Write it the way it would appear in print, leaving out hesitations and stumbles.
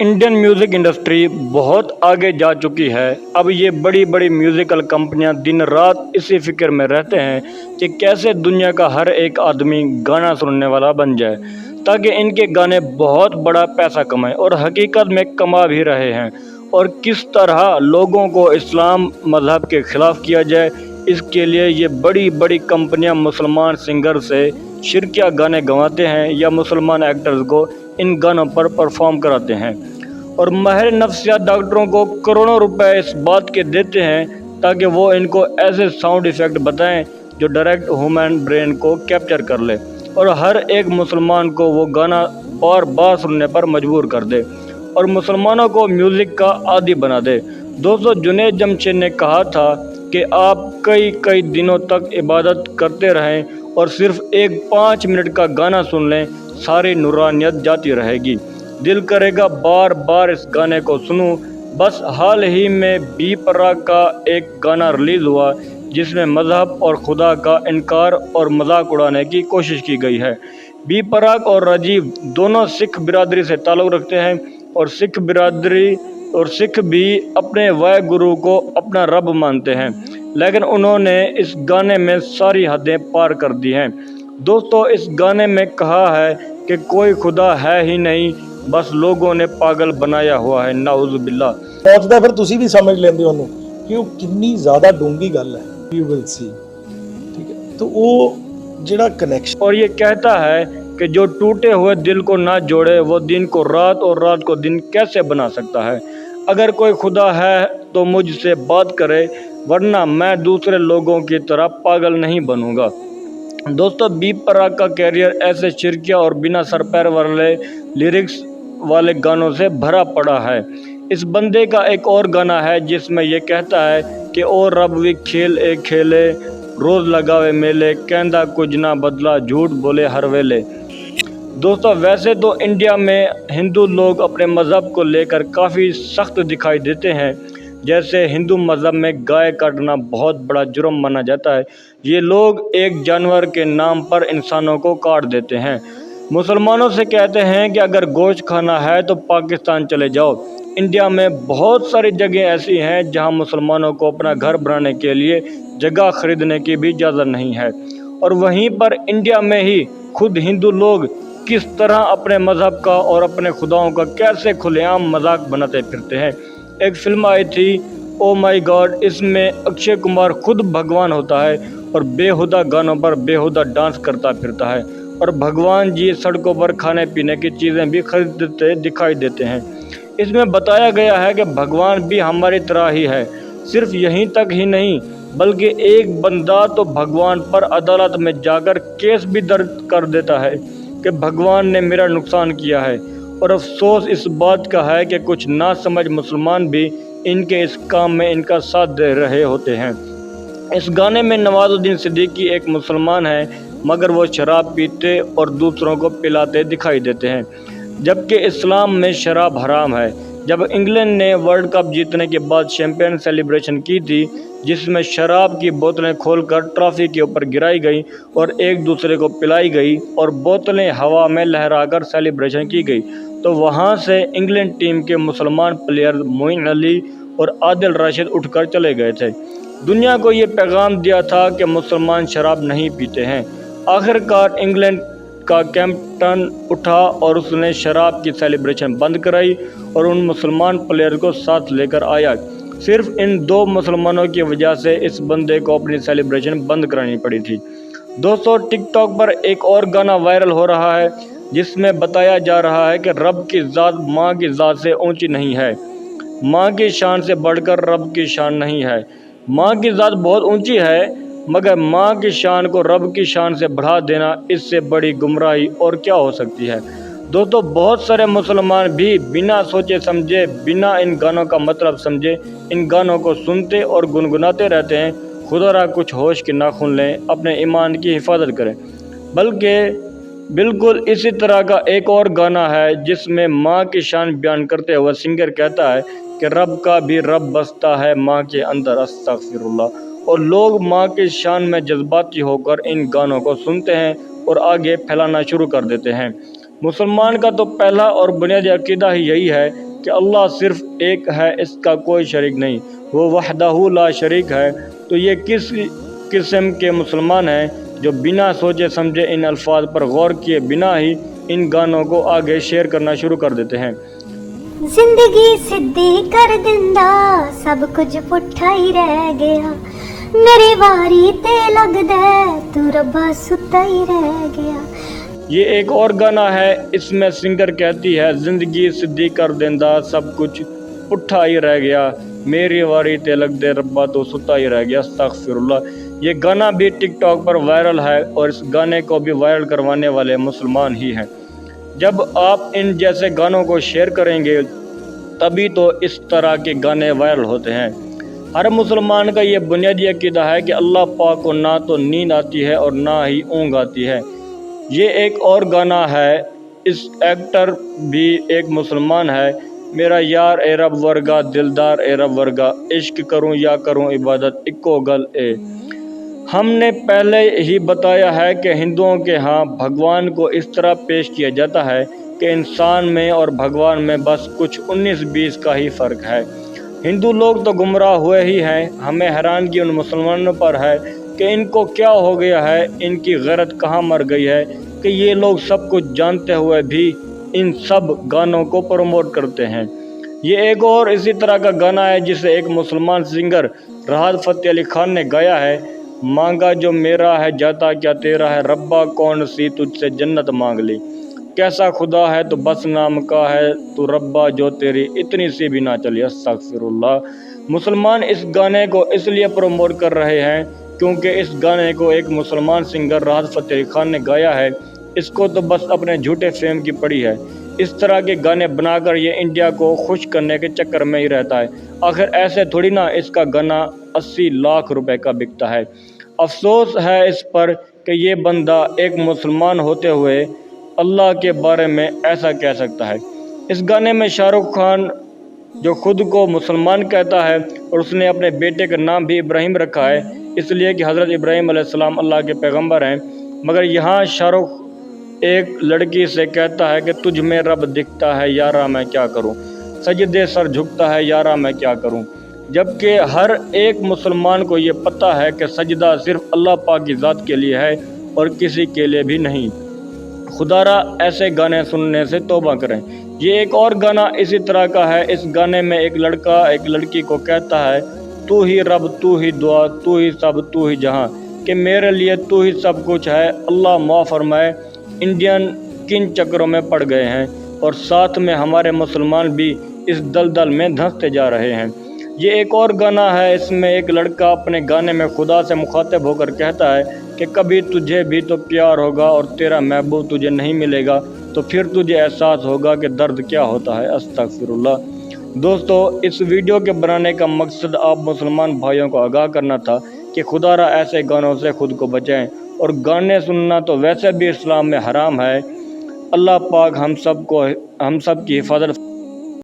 Indian music industry बहुत आगे जा चुकी है। अब ये बड़ी बड़ी म्यूज़िकल कंपनियां दिन रात इसी फिक्र में रहते हैं कि कैसे दुनिया का हर एक आदमी गाना सुनने वाला बन जाए, ताकि इनके गाने बहुत बड़ा पैसा कमाएं, और हकीकत में कमा भी रहे हैं। और किस तरह लोगों को इस्लाम मज़हब के ख़िलाफ़ किया जाए, इसके लिए ये बड़ी बड़ी कंपनियां मुसलमान सिंगर से शिरकिया गाने गंवाते हैं या मुसलमान एक्टर्स को इन गानों पर परफॉर्म कराते हैं, और माहिर नफ्सियात डॉक्टरों को करोड़ों रुपए इस बात के देते हैं ताकि वो इनको ऐसे साउंड इफ़ेक्ट बताएं जो डायरेक्ट ह्यूमन ब्रेन को कैप्चर कर ले और हर एक मुसलमान को वो गाना बार बार सुनने पर मजबूर कर दे और मुसलमानों को म्यूज़िक का आदी बना दे। दोस्तों, जुनैद जमशेद ने कहा था कि आप कई कई दिनों तक इबादत करते रहें और सिर्फ एक 5 मिनट का गाना सुन लें, सारी नूरानियत जाती रहेगी। दिल करेगा बार बार इस गाने को सुनूं। बस हाल ही में बी प्राक का एक गाना रिलीज़ हुआ जिसमें मज़हब और खुदा का इनकार और मजाक उड़ाने की कोशिश की गई है। बी प्राक और राजीव दोनों सिख बिरादरी से ताल्लुक़ रखते हैं और सिख भी अपने वाहे गुरु को अपना रब मानते हैं, लेकिन उन्होंने इस गाने में सारी हदें पार कर दी हैं। दोस्तों, इस गाने में कहा है कि कोई खुदा है ही नहीं, बस लोगों ने पागल बनाया हुआ है। नाउज़ बिल्ला। पहुंचदा फिर ਤੁਸੀਂ ਵੀ ਸਮਝ ਲੈਂਦੇ ਹੋ ਕਿ ਉਹ ਕਿੰਨੀ ਜ਼ਿਆਦਾ ਡੂੰਗੀ ਗੱਲ ਹੈ। ਯੂ ਵਿਲ ਸੀ, ਠੀਕ ਹੈ। तो ਉਹ ਜਿਹੜਾ ਕਨੈਕਸ਼ਨ, और ये कहता है कि जो टूटे हुए दिल को ना जोड़े वो दिन को रात और रात को दिन कैसे बना सकता है। अगर कोई खुदा है तो मुझसे बात करे, वरना मैं दूसरे लोगों की तरह पागल नहीं बनूंगा। दोस्तों, बी प्राक का कैरियर ऐसे शिरकिया और बिना सर पैर वाले लिरिक्स वाले गानों से भरा पड़ा है। इस बंदे का एक और गाना है जिसमें यह कहता है कि ओ रब भी खेल ए खेले, रोज़ लगावे मेले, कहंदा कुछ ना बदला, झूठ बोले हर वेले। दोस्तों, वैसे तो इंडिया में हिंदू लोग अपने मज़हब को लेकर काफ़ी सख्त दिखाई देते हैं। जैसे हिंदू मज़हब में गाय काटना बहुत बड़ा जुर्म माना जाता है। ये लोग एक जानवर के नाम पर इंसानों को काट देते हैं। मुसलमानों से कहते हैं कि अगर गोश्त खाना है तो पाकिस्तान चले जाओ। इंडिया में बहुत सारी जगह ऐसी हैं जहां मुसलमानों को अपना घर बनाने के लिए जगह खरीदने की भी इजाज़त नहीं है। और वहीं पर इंडिया में ही खुद हिंदू लोग किस तरह अपने मज़हब का और अपने खुदाओं का कैसे खुलेआम मजाक बनाते फिरते हैं। एक फिल्म आई थी ओ माई गॉड, इसमें अक्षय कुमार खुद भगवान होता है और बेहुदा गानों पर बेहुदा डांस करता फिरता है, और भगवान जी सड़कों पर खाने पीने की चीज़ें भी खरीदते दिखाई देते हैं। इसमें बताया गया है कि भगवान भी हमारी तरह ही है। सिर्फ यहीं तक ही नहीं, बल्कि एक बंदा तो भगवान पर अदालत में जाकर केस भी दर्ज कर देता है कि भगवान ने मेरा नुकसान किया है। और अफसोस इस बात का है कि कुछ नासमझ मुसलमान भी इनके इस काम में इनका साथ दे रहे होते हैं। इस गाने में नवाजुद्दीन सिद्दीकी एक मुसलमान है, मगर वो शराब पीते और दूसरों को पिलाते दिखाई देते हैं, जबकि इस्लाम में शराब हराम है। जब इंग्लैंड ने वर्ल्ड कप जीतने के बाद चैंपियन सेलिब्रेशन की थी, जिसमें शराब की बोतलें खोलकर ट्रॉफी के ऊपर गिराई गई और एक दूसरे को पिलाई गई और बोतलें हवा में लहराकर सेलिब्रेशन की गई, तो वहां से इंग्लैंड टीम के मुसलमान प्लेयर मोइन अली और आदिल राशिद उठकर चले गए थे। दुनिया को ये पैगाम दिया था कि मुसलमान शराब नहीं पीते हैं। आखिरकार इंग्लैंड का कैप्टन उठा और उसने शराब की सेलिब्रेशन बंद कराई और उन मुसलमान प्लेयर को साथ लेकर आया। सिर्फ इन 2 मुसलमानों की वजह से इस बंदे को अपनी सेलिब्रेशन बंद करानी पड़ी थी। दोस्तों, टिकटॉक पर एक और गाना वायरल हो रहा है जिसमें बताया जा रहा है कि रब की ज़ात माँ की ज़ात से ऊंची नहीं है, माँ की शान से बढ़कर रब की शान नहीं है। माँ की ज़ात बहुत ऊंची है, मगर माँ की शान को रब की शान से बढ़ा देना, इससे बड़ी गुमराही और क्या हो सकती है। दोस्तों, बहुत सारे मुसलमान भी बिना सोचे समझे, बिना इन गानों का मतलब समझे इन गानों को सुनते और गुनगुनाते रहते हैं। खुदा कुछ होश के नाखून लें, अपने ईमान की हिफाजत करें। बल्कि बिल्कुल इसी तरह का एक और गाना है जिसमें माँ की शान बयान करते हुए सिंगर कहता है कि रब का भी रब बसता है माँ के अंदर, अस्तगफिरुल्लाह। और लोग माँ की शान में जज्बाती होकर इन गानों को सुनते हैं और आगे फैलाना शुरू कर देते हैं। मुसलमान का तो पहला और बुनियादी अकीदा ही यही है کہ اللہ صرف ایک ہے، اس کا کوئی شریک نہیں، وہ وحدہ لا شریک ہے، تو یہ کس قسم کے مسلمان ہیں جو بنا سوچے سمجھے ان الفاظ پر غور کیے بنا ہی ان گانوں کو آگے شیئر کرنا شروع کر دیتے ہیں۔ زندگی سدھی کر دیندا سب کچھ پٹھا ہی رہ گیا، میری واری تے لگدا تو ربا ستا ہی رہ گیا۔ یہ ایک اور گانا ہے، اس میں سنگر کہتی ہے زندگی سدھی کر دیندا سب کچھ پٹھا ہی رہ گیا، میری واری تے لگ دے ربا تو ستا ہی رہ گیا، استغفر اللہ۔ یہ گانا بھی ٹک ٹاک پر وائرل ہے اور اس گانے کو بھی وائرل کروانے والے مسلمان ہی ہیں۔ جب آپ ان جیسے گانوں کو شیئر کریں گے تبھی تو اس طرح کے گانے وائرل ہوتے ہیں۔ ہر مسلمان کا یہ بنیادی عقیدہ ہے کہ اللہ پاک کو نہ تو نیند آتی ہے اور نہ ہی اونگ آتی ہے۔ یہ ایک اور گانا ہے، اس ایکٹر بھی ایک مسلمان ہے، میرا یار اے رب ورگا دلدار اے رب ورگا، عشق کروں یا کروں عبادت اکو گل اے۔ ہم نے پہلے ہی بتایا ہے کہ ہندوؤں کے ہاں بھگوان کو اس طرح پیش کیا جاتا ہے کہ انسان میں اور بھگوان میں بس کچھ 19-20 کا ہی فرق ہے۔ ہندو لوگ تو گمراہ ہوئے ہی ہیں، ہمیں حیرانگی ان مسلمانوں پر ہے کہ ان کو کیا ہو گیا ہے، ان کی غیرت کہاں مر گئی ہے کہ یہ لوگ سب کچھ جانتے ہوئے بھی ان سب گانوں کو پروموٹ کرتے ہیں۔ یہ ایک اور اسی طرح کا گانا ہے جسے ایک مسلمان سنگر راحت فتح علی خان نے گایا ہے، مانگا جو میرا ہے جاتا کیا تیرا ہے، ربا کون سی تجھ سے جنت مانگ لی، کیسا خدا ہے تو بس نام کا ہے تو ربا جو تیری اتنی سی بھی نہ چلی، استغفر اللہ۔ مسلمان اس گانے کو اس لیے پروموٹ کر رہے ہیں کیونکہ اس گانے کو ایک مسلمان سنگر راحت فتح علی خان نے گایا ہے، اس کو تو بس اپنے جھوٹے فیم کی پڑی ہے۔ اس طرح کے گانے بنا کر یہ انڈیا کو خوش کرنے کے چکر میں ہی رہتا ہے، آخر ایسے تھوڑی نا اس کا گانا 80 لاکھ روپے کا بکتا ہے۔ افسوس ہے اس پر کہ یہ بندہ ایک مسلمان ہوتے ہوئے اللہ کے بارے میں ایسا کہہ سکتا ہے۔ اس گانے میں شاہ رخ خان جو خود کو مسلمان کہتا ہے اور اس نے اپنے بیٹے کا نام بھی ابراہیم رکھا ہے اس لیے کہ حضرت ابراہیم علیہ السلام اللہ کے پیغمبر ہیں، مگر یہاں شاہ رخ ایک لڑکی سے کہتا ہے کہ تجھ میں رب دکھتا ہے یارا میں کیا کروں، سجدے سر جھکتا ہے یارا میں کیا کروں، جبکہ ہر ایک مسلمان کو یہ پتہ ہے کہ سجدہ صرف اللہ پاک کی ذات کے لیے ہے اور کسی کے لیے بھی نہیں۔ خدا را ایسے گانے سننے سے توبہ کریں۔ یہ ایک اور گانا اسی طرح کا ہے، اس گانے میں ایک لڑکا ایک لڑکی کو کہتا ہے تو ہی رب تو ہی دعا تو ہی سب تو ہی جہاں، کہ میرے لیے تو ہی سب کچھ ہے، اللہ معاف فرمائے انڈین کن چکروں میں پڑ گئے ہیں اور ساتھ میں ہمارے مسلمان بھی اس دلدل میں دھنستے جا رہے ہیں۔ یہ ایک اور گانا ہے، اس میں ایک لڑکا اپنے گانے میں خدا سے مخاطب ہو کر کہتا ہے کہ کبھی تجھے بھی تو پیار ہوگا اور تیرا محبوب تجھے نہیں ملے گا تو پھر تجھے احساس ہوگا کہ درد کیا ہوتا ہے، استغفر اللہ۔ دوستو، اس ویڈیو کے بنانے کا مقصد آپ مسلمان بھائیوں کو آگاہ کرنا تھا کہ خدا را ایسے گانوں سے خود کو بچائیں، اور گانے سننا تو ویسے بھی اسلام میں حرام ہے۔ اللہ پاک ہم سب کی حفاظت